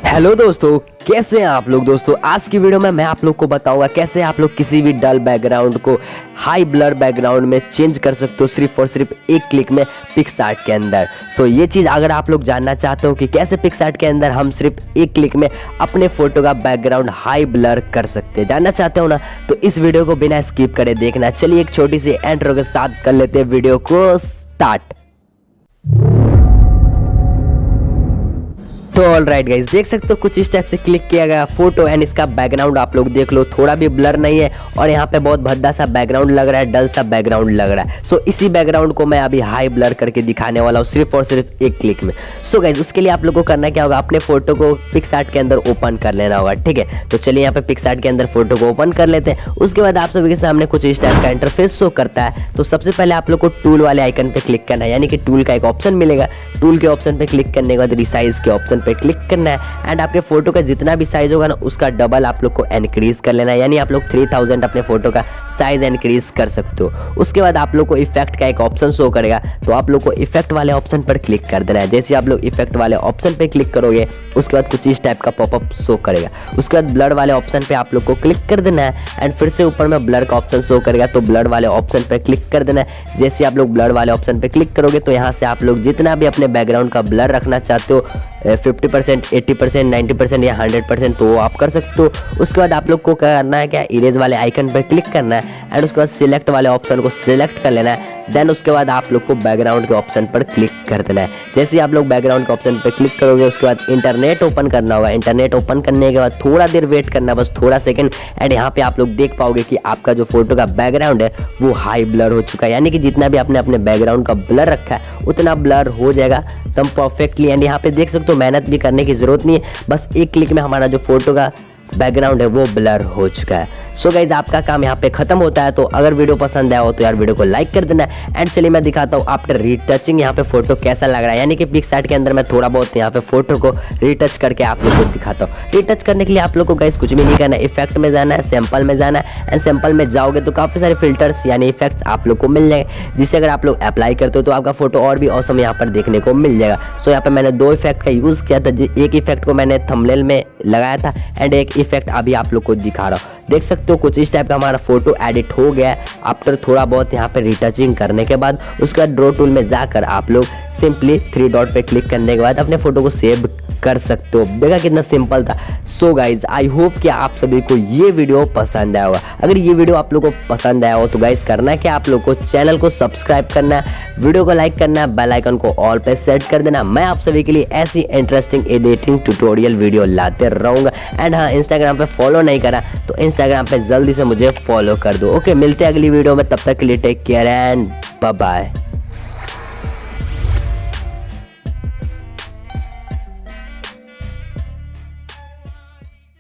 Hello दोस्तों, कैसे हैं आप लोग। दोस्तों आज की वीडियो में मैं आप लोग को बताऊंगा कैसे आप लोग किसी भी डल बैकग्राउंड को हाई ब्लर बैकग्राउंड में चेंज कर सकते हो सिर्फ और सिर्फ एक क्लिक में पिक्सआर्ट के अंदर। सो ये चीज़ अगर आप लोग जानना चाहते हो कि कैसे पिक्सआर्ट के अंदर हम सिर्फ एक क्लिक में अपने फोटो का बैकग्राउंड हाई ब्लर कर सकते हैं, जानना चाहते हो ना, तो इस वीडियो को बिना स्किप करे देखना। चलिए एक छोटी सी इंट्रो के साथ कर लेते हैं वीडियो को स्टार्ट। तो ऑल राइट गाइस, देख सकते हो कुछ इस टाइप से क्लिक किया गया फोटो एंड इसका बैकग्राउंड आप लोग देख लो, थोड़ा भी ब्लर नहीं है और यहाँ पे बहुत भद्दा सा बैकग्राउंड लग रहा है, डल सा बैकग्राउंड लग रहा है। सो इसी बैकग्राउंड को मैं अभी हाई ब्लर करके दिखाने वाला हूँ सिर्फ और सिर्फ एक क्लिक में। सो गाइस उसके लिए आप लोग को करना क्या होगा, अपने फोटो को पिक्सआर्ट के अंदर ओपन कर लेना होगा, ठीक है। तो चलिए यहाँ पे पिक्सआर्ट के अंदर फोटो को ओपन कर लेते हैं। उसके बाद आप सभी के सामने कुछ इस टाइप का इंटरफेस शो करता है। तो सबसे पहले आप लोग को टूल वाले आइकन पे क्लिक करना है, यानी कि टूल का एक ऑप्शन मिलेगा। टूल के ऑप्शन पे क्लिक करने के बाद रिसाइज के ऑप्शन पे क्लिक करना है एंड आपके फोटो का जितना भी साइज होगा ना उसका डबल आप लोग को इंक्रीज कर लेना है, यानी आप लोग 3000 अपने फोटो का साइज इंक्रीज कर सकते हो। उसके बाद आप लोग को इफेक्ट का एक ऑप्शन शो करेगा, तो आप लोग को इफेक्ट वाले ऑप्शन पर क्लिक कर देना है। जैसे आप लोग इफेक्ट वाले ऑप्शन पे क्लिक करोगे उसके बाद कुछ इस टाइप का पॉपअप शो करेगा। उसके बाद ब्लर वाले ऑप्शन पे आप लोग को क्लिक कर देना है एंड फिर से ऊपर में ब्लर का ऑप्शन शो करेगा, तो ब्लर वाले ऑप्शन पे क्लिक कर देना है। जैसे आप लोग ब्लर वाले ऑप्शन पे क्लिक करोगे तो यहाँ से आप लोग जितना भी अपने बैकग्राउंड का ब्लर रखना चाहते हो 50%, 80%, 90% या 100%, तो वो आप कर सकते हो। उसके बाद आप लोग को क्या करना है, क्या इरेज वाले आइकन पर क्लिक करना है एंड उसके बाद सिलेक्ट वाले ऑप्शन को सिलेक्ट कर लेना है। देन उसके बाद आप लोग को बैकग्राउंड के ऑप्शन पर क्लिक कर देना है। जैसे ही आप लोग बैकग्राउंड के ऑप्शन पर क्लिक करोगे उसके बाद इंटरनेट ओपन करना होगा। इंटरनेट ओपन करने के बाद थोड़ा देर वेट करना, बस थोड़ा सेकंड, एंड यहाँ पे आप लोग देख पाओगे कि आपका जो फोटो का बैकग्राउंड है वो हाई ब्लर हो चुका है, यानी कि जितना भी आपने अपने बैकग्राउंड का ब्लर रखा है उतना ब्लर हो जाएगा एकदम परफेक्टली। एंड यहाँ पे देख सकते हो मेहनत भी करने की जरूरत नहीं है, बस एक क्लिक में हमारा जो फोटो का बैकग्राउंड है वो ब्लर हो चुका है। सो गाइज आपका काम यहाँ पे खत्म होता है। तो अगर वीडियो पसंद आया हो तो यार वीडियो को लाइक कर देना। एंड चलिए मैं दिखाता हूँ आफ्टर रीटचिंग यहाँ पे फोटो कैसा लग रहा है, यानी कि पिक्सआर्ट के अंदर मैं थोड़ा बहुत यहाँ पे फोटो को रीटच करके आप लोग को दिखाता हूँ। रीटच करने के लिए आप लोग को गाइज कुछ भी नहीं करना है, इफेक्ट में जाना है, सैंपल में जाना है एंड सैंपल में जाओगे तो काफी सारे फिल्टर्स यानी इफेक्ट्स आप लोग को मिल जाएंगे, जिससे अगर आप लोग अप्लाई करते हो तो आपका फोटो और भी ऑसम यहाँ पर देखने को मिल जाएगा। सो यहाँ पे मैंने दो इफेक्ट का यूज किया था, एक इफेक्ट को मैंने थंबनेल में लगाया था एंड एक इफेक्ट अभी आप लोग को दिखा रहा हूँ। देख सकते हो कुछ इस टाइप का हमारा फोटो एडिट हो गया है आफ्टर थोड़ा बहुत यहाँ पे रिटचिंग करने के बाद। उसके बाद ड्रॉ टूल में जाकर आप लोग सिंपली 3 डॉट पे क्लिक करने के बाद अपने फोटो को सेव कर सकते हो। देखा कितना सिंपल था। सो गाइज आई होप कि आप सभी को ये वीडियो पसंद आया होगा। अगर ये वीडियो आप लोग को पसंद आया हो तो गाइज करना है कि आप लोग को चैनल को सब्सक्राइब करना है, वीडियो को लाइक करना है, बेल आइकन को ऑल पे सेट कर देना। मैं आप सभी के लिए ऐसी इंटरेस्टिंग एडिटिंग ट्यूटोरियल वीडियो लाते रहूंगा। एंड हाँ, इंस्टाग्राम पे फॉलो नहीं करा तो इंस्टाग्राम पे जल्दी से मुझे फॉलो कर दो। ओके, मिलते हैं अगली वीडियो में, तब तक के लिए take care and bye bye.